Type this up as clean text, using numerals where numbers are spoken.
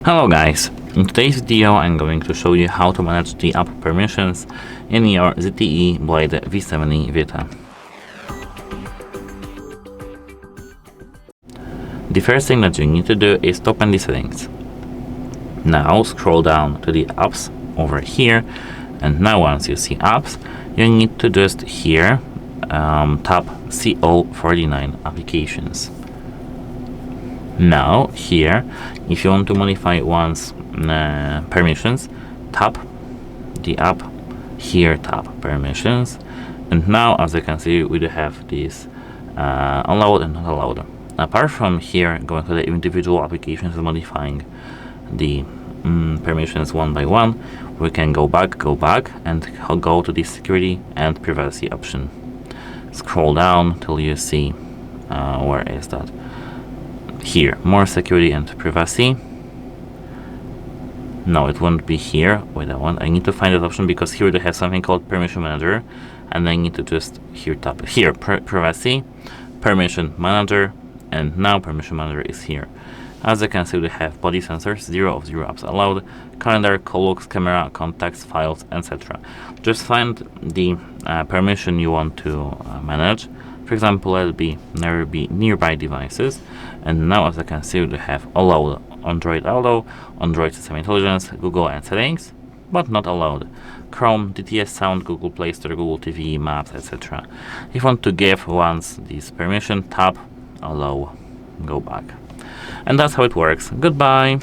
Hello guys, in today's video I'm going to show you how to manage the app permissions in your ZTE Blade V70 Vita. The first thing that you need to do is to open the settings. Now scroll down to the apps over here, and now once you see apps, you need to just here tap CO49 applications. Now here, if you want to modify one's permissions, tap the app, here tap permissions, and now as you can see we do have this allowed and not allowed. Apart from here going to the individual applications and modifying the permissions one by one, we can go back and go to the security and privacy option. Scroll down till you see where is that. Here, more security and privacy. No, it won't be here. Wait, I need to find that option because here they have something called permission manager, and I need to just here tap it. Here, privacy, permission manager, and now permission manager is here. As you can see, we have body sensors, 0 of 0 apps allowed, calendar, call logs, camera, contacts, files, etc. Just find the permission you want to manage. For example, let it be nearby devices, and now as I can see we have allowed Android Auto, Android System Intelligence, Google and settings, but not allowed Chrome, DTS Sound, Google Play Store, Google TV, Maps, etc. If you want to give once this permission, tap allow, go back. And that's how it works. Goodbye!